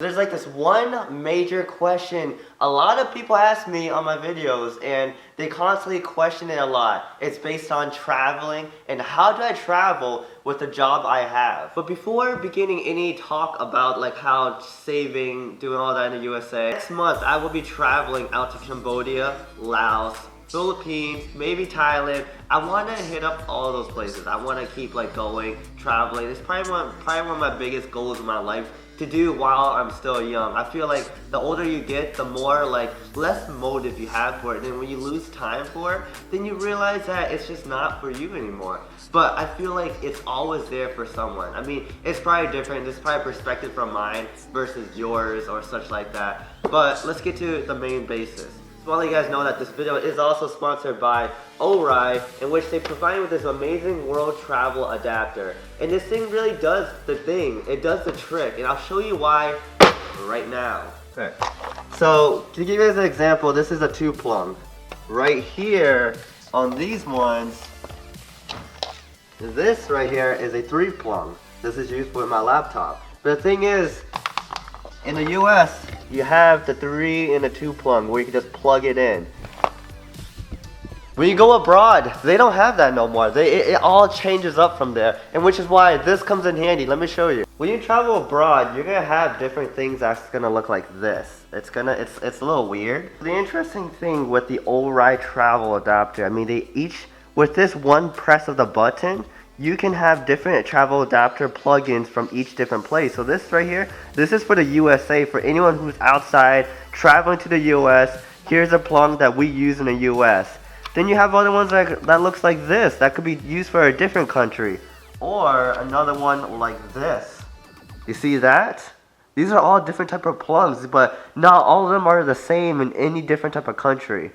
There's like this one major question a lot of people ask me on my videos, and they constantly question it a lot. It's based on traveling and how do I travel with the job I have. But before beginning any talk about like how saving, doing all that in the USA, next month I will be traveling out to Cambodia, Laos, Philippines, maybe Thailand. I want to hit up all those places. I want to keep like going, traveling. It's probably one of my biggest goals in my life to do while I'm still young. I feel like the older you get, the more like less motive you have for it. And when you lose time for it, then you realize that it's just not for you anymore. But I feel like it's always there for someone. I mean, it's probably different. This is probably a perspective from mine versus yours or such like that. But let's get to the main basis. I want to let you guys know that this video is also sponsored by Ori, in which they provide me with this amazing world travel adapter. And this thing really does the thing. It does the trick. And I'll show you why right now. Okay. So, to give you guys an example, this is a 2-plug. Right here, on these ones, this right here is a 3-plug. This is used for my laptop. But the thing is, in the US, you have the 3 and the 2-plug where you can just plug it in. When you go abroad, they don't have that no more. It all changes up from there, and which is why this comes in handy. Let me show you. When you travel abroad, you're gonna have different things that's gonna look like this. It's a little weird. The interesting thing with the Ori travel adapter, I mean, they each, with this one press of the button, you can have different travel adapter plugins from each different place. So this right here, this is for the USA, for anyone who's outside traveling to the US. Here's a plug that we use in the US. Then you have other ones that looks like this, that could be used for a different country. Or another one like this. You see that? These are all different type of plugs, but not all of them are the same in any different type of country.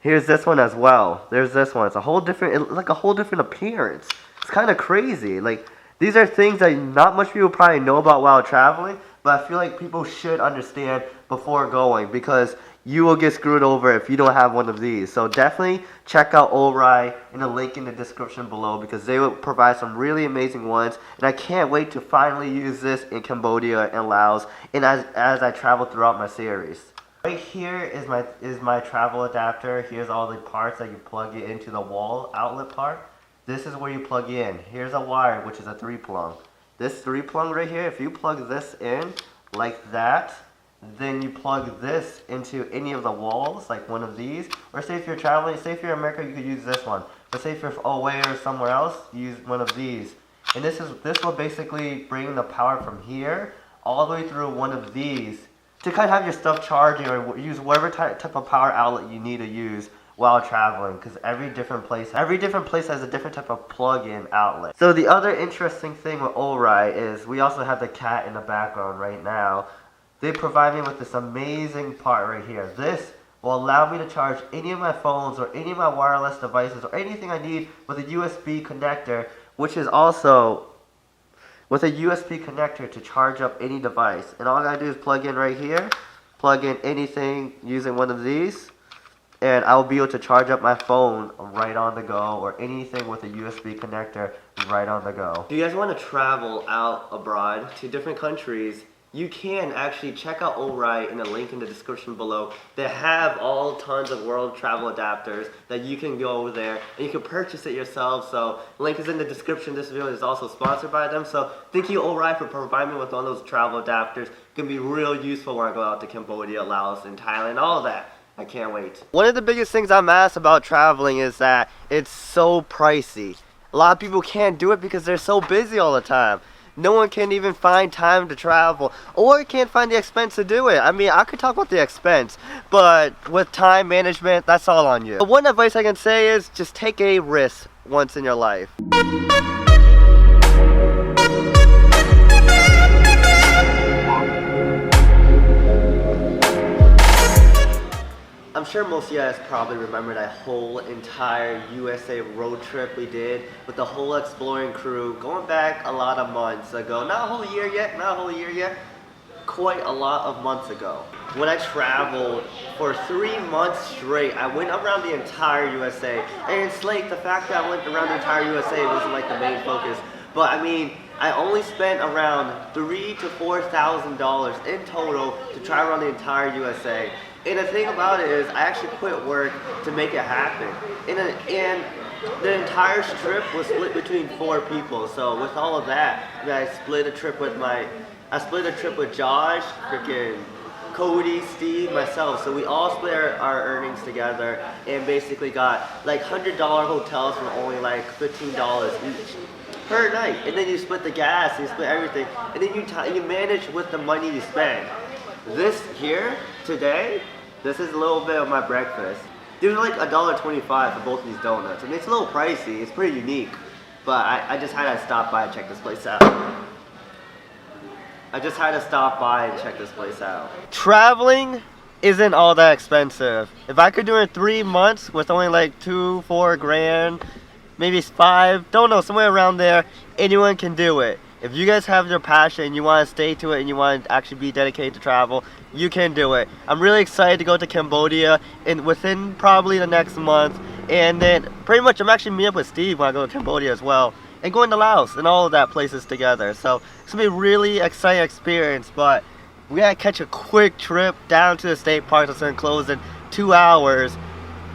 Here's this one as well. There's this one. It's a whole different, like a whole different appearance. It's kind of crazy. Like, these are things that not much people probably know about while traveling, but I feel like people should understand before going, because you will get screwed over if you don't have one of these. So definitely check out Ori in the link in the description below, because they will provide some really amazing ones. And I can't wait to finally use this in Cambodia and Laos, and as I travel throughout my series. Right here is my travel adapter. Here's all the parts that you plug it into the wall outlet part. This is where you plug in. Here's a wire, which is a 3-plug. This 3-plug right here, if you plug this in like that, then you plug this into any of the walls, like one of these. Or say if you're traveling, say if you're in America, you could use this one. But say if you're away or somewhere else, use one of these. And this will basically bring the power from here all the way through one of these to kind of have your stuff charging, or use whatever type of power outlet you need to use while traveling, because every different place has a different type of plug-in outlet. So the other interesting thing with Ori is we also have the cat in the background right now. They provide me with this amazing part right here. This will allow me to charge any of my phones or any of my wireless devices or anything I need with a USB connector, which is also with a USB connector to charge up any device. And all I gotta do is plug in right here, plug in anything using one of these, and I'll be able to charge up my phone right on the go, or anything with a USB connector right on the go. If you guys want to travel out abroad to different countries, you can actually check out Ori in the link in the description below. They have all tons of world travel adapters that you can go there and you can purchase it yourself. So the link is in the description. This video is also sponsored by them. So thank you, Ori, for providing me with all those travel adapters. It can be real useful when I go out to Cambodia, Laos, and Thailand, all of that. I can't wait. One of the biggest things I'm asked about traveling is that it's so pricey. A lot of people can't do it because they're so busy all the time. No one can even find time to travel, or can't find the expense to do it. I mean, I could talk about the expense, but with time management, that's all on you. But one advice I can say is just take a risk once in your life. I'm sure most of you guys probably remember that whole entire USA road trip we did with the whole exploring crew, going back a lot of months ago. Not a whole year yet, quite a lot of months ago. When I traveled for 3 months straight, I went around the entire USA. And it's like the fact that I went around the entire USA wasn't like the main focus. But I mean, I only spent around $3,000 to $4,000 in total to travel around the entire USA. And the thing about it is, I actually quit work to make it happen. And the entire trip was split between 4 people. So with all of that, I split a trip with Josh, freaking Cody, Steve, myself. So we all split our earnings together and basically got like $100 hotels for only like $15 each per night. And then you split the gas, you split everything, and then you manage with the money you spend. This here today, this is a little bit of my breakfast. These are like $1.25 for both of these donuts. I mean, it's a little pricey. It's pretty unique, but I just had to stop by and check this place out. Traveling isn't all that expensive. If I could do it in 3 months with only like 2-4 grand, maybe 5, don't know, somewhere around there, anyone can do it. If you guys have your passion and you want to stay to it and you want to actually be dedicated to travel, you can do it. I'm really excited to go to Cambodia within probably the next month, and then pretty much I'm actually meeting up with Steve when I go to Cambodia as well, and going to Laos and all of that places together. So it's gonna be a really exciting experience, but we gotta catch a quick trip down to the state park that's gonna close in 2 hours,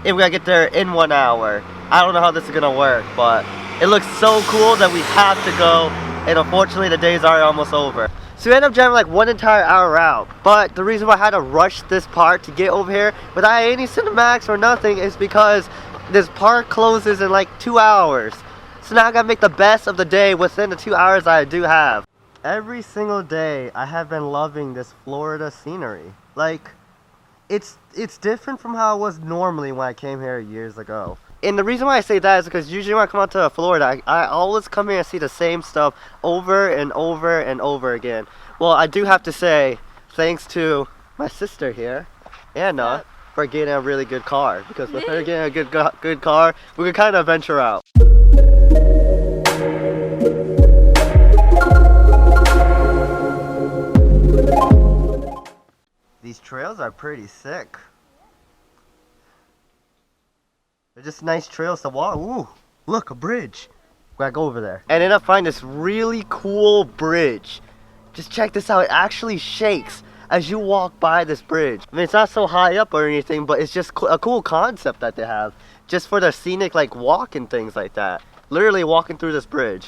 and we gotta get there in 1 hour. I don't know how this is gonna work, but it looks so cool that we have to go, and unfortunately the days are almost over. So we ended up driving like 1 entire hour out, but the reason why I had to rush this part to get over here without any cinematics or nothing is because this park closes in like 2 hours. So now I gotta make the best of the day within the 2 hours I do have. Every single day I have been loving this Florida scenery. Like, it's different from how it was normally when I came here years ago. And the reason why I say that is because usually when I come out to Florida, I always come here and see the same stuff over and over and over again. Well, I do have to say, thanks to my sister here, Anna, for getting a really good car. Because with her getting a good car, we could kind of venture out. These trails are pretty sick. They're just nice trails to walk. Ooh, look, a bridge. We gotta go over there. I ended up finding this really cool bridge. Just check this out. It actually shakes as you walk by this bridge. I mean, it's not so high up or anything, but it's just a cool concept that they have. Just for the scenic, like, walk and things like that. Literally walking through this bridge.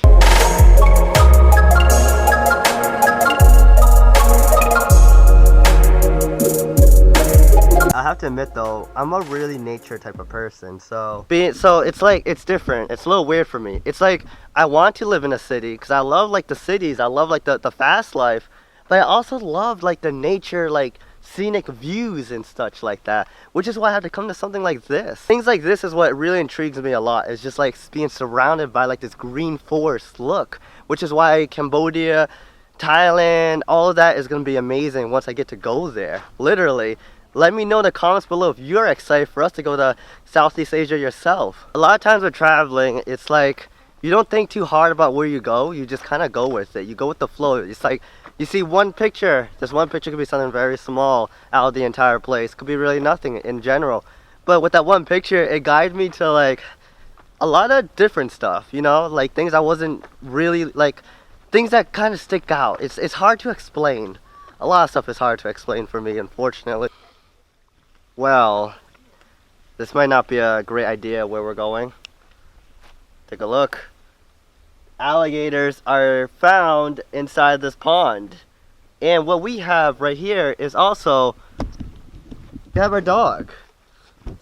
I have to admit though, I'm a really nature type of person, so it's like, it's different. It's a little weird for me. It's like, I want to live in a city because I love like the cities, I love like the fast life, but I also love like the nature, like scenic views and such like that, which is why I had to come to something like this. Things like this is what really intrigues me a lot. It's just like being surrounded by like this green forest look, which is why Cambodia, Thailand, all of that is going to be amazing once I get to go there, literally. Let me know in the comments below if you're excited for us to go to Southeast Asia yourself. A lot of times with traveling, it's like you don't think too hard about where you go, you just kind of go with it. You go with the flow. It's like you see one picture, this one picture could be something very small out of the entire place. Could be really nothing in general. But with that one picture, it guided me to like a lot of different stuff, you know, like things I wasn't really like, things that kind of stick out. It's hard to explain. A lot of stuff is hard to explain for me, unfortunately. Well, this might not be a great idea where we're going. Take a look. Alligators are found inside this pond. And what we have right here is also, we have our dog.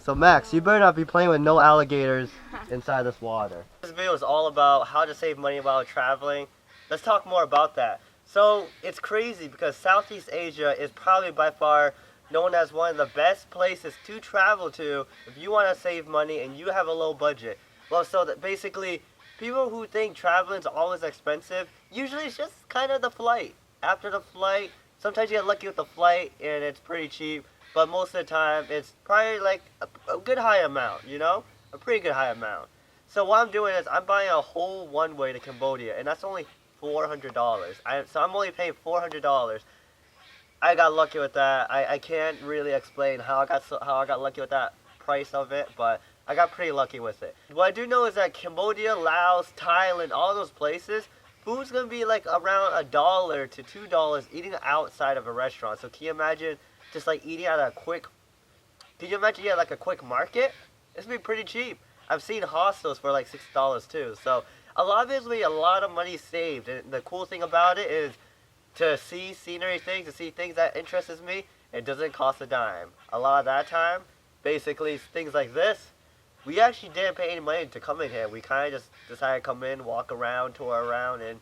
So Max, you better not be playing with no alligators inside this water. This video is all about how to save money while traveling. Let's talk more about that. So it's crazy because Southeast Asia is probably by far known as one of the best places to travel to if you want to save money and you have a low budget. Well, so that basically, people who think traveling is always expensive, usually it's just kind of the flight. After the flight, sometimes you get lucky with the flight and it's pretty cheap, but most of the time it's probably like a good high amount, you know? A pretty good high amount. So what I'm doing is I'm buying a whole one-way to Cambodia, and that's only $400. So I'm only paying $400. I got lucky with that. I can't really explain how I got lucky with that price of it, but I got pretty lucky with it. What I do know is that Cambodia, Laos, Thailand, all those places, food's gonna be like around $1 to $2 eating outside of a restaurant. So can you imagine just like eating at a quick? Can you imagine like a quick market? It's gonna be pretty cheap. I've seen hostels for like $6 too. So a lot of it's gonna be a lot of money saved. And the cool thing about it is to see scenery things, to see things that interests me. It doesn't cost a dime. A lot of that time, basically things like this. We actually didn't pay any money to come in here. We kind of just decided to come in, walk around, tour around, and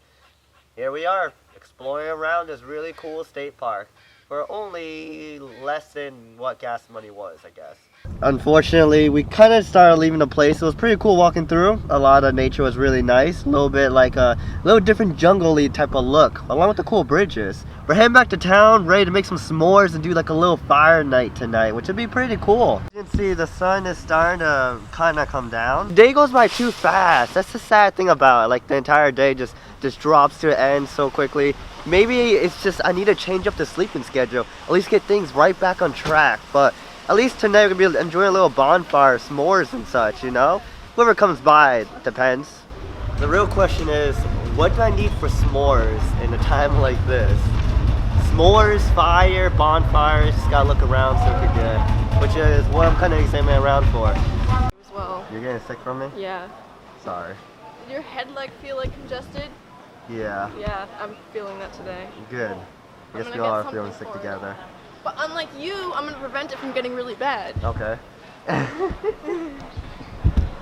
here we are, exploring around this really cool state park for only less than what gas money was, I guess. Unfortunately, we kind of started leaving the place. It was pretty cool walking through. A lot of nature was really nice. A little bit like a little different jungle-y type of look, along with the cool bridges. We're heading back to town, ready to make some s'mores and do like a little fire night tonight, which would be pretty cool. You can see the sun is starting to kind of come down. The day goes by too fast. That's the sad thing about it. Like the entire day just drops to an end so quickly. Maybe it's just I need to change up the sleeping schedule. At least get things right back on track. But at least tonight we're gonna be enjoying a little bonfire, s'mores and such, you know? Whoever comes by, depends. The real question is, what do I need for s'mores in a time like this? S'mores, fire, bonfires, just gotta look around so we could get, which is what I'm kind of examining around for. As well. You're getting sick from me? Yeah. Sorry. Did your head like feel like congested? Yeah. Yeah, I'm feeling that today. Good. I guess we all are feeling sick together. But unlike you, I'm gonna prevent it from getting really bad. Okay.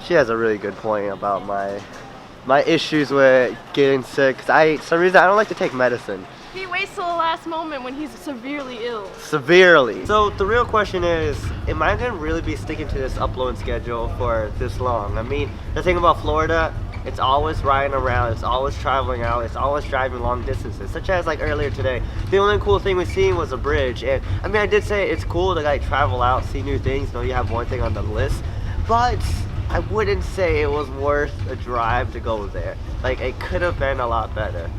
She has a really good point about my issues with getting sick. For some reason I don't like to take medicine. He waits till the last moment when he's severely ill. Severely. So the real question is, am I gonna really be sticking to this upload schedule for this long? I mean, the thing about Florida, it's always riding around, it's always traveling out, it's always driving long distances, such as like earlier today. The only cool thing we seen was a bridge, and I mean I did say it's cool to like travel out, see new things, know you have one thing on the list, but I wouldn't say it was worth a drive to go there. Like it could have been a lot better,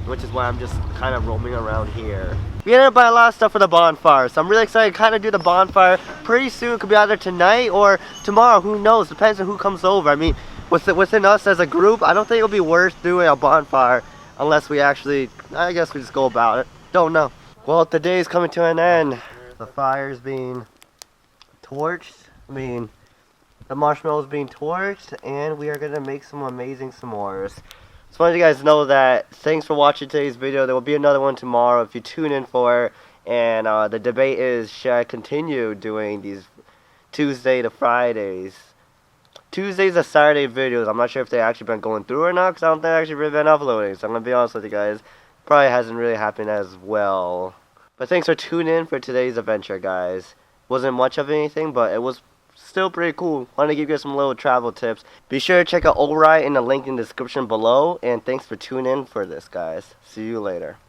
which is why I'm just kind of roaming around here. We ended up buying a lot of stuff for the bonfire, so I'm really excited to kind of do the bonfire pretty soon. It could be either tonight or tomorrow, who knows, depends on who comes over. I mean, within us as a group, I don't think it'll be worth doing a bonfire unless we actually, I guess we just go about it. Don't know. Well, the day's coming to an end. The fire's being torched. I mean, the marshmallows being torched, and we are gonna make some amazing s'mores. Just wanted you guys to know that thanks for watching today's video. There will be another one tomorrow if you tune in for it. And the debate is, should I continue doing these Tuesday to Fridays? Tuesdays to Saturday videos. I'm not sure if they actually been going through or not, because I don't think I actually really been uploading. So I'm gonna be honest with you guys, probably hasn't really happened as well. But thanks for tuning in for today's adventure, guys. Wasn't much of anything, but it was still pretty cool. Wanted to give you guys some little travel tips. Be sure to check out Alright in the link in the description below. And thanks for tuning in for this, guys. See you later.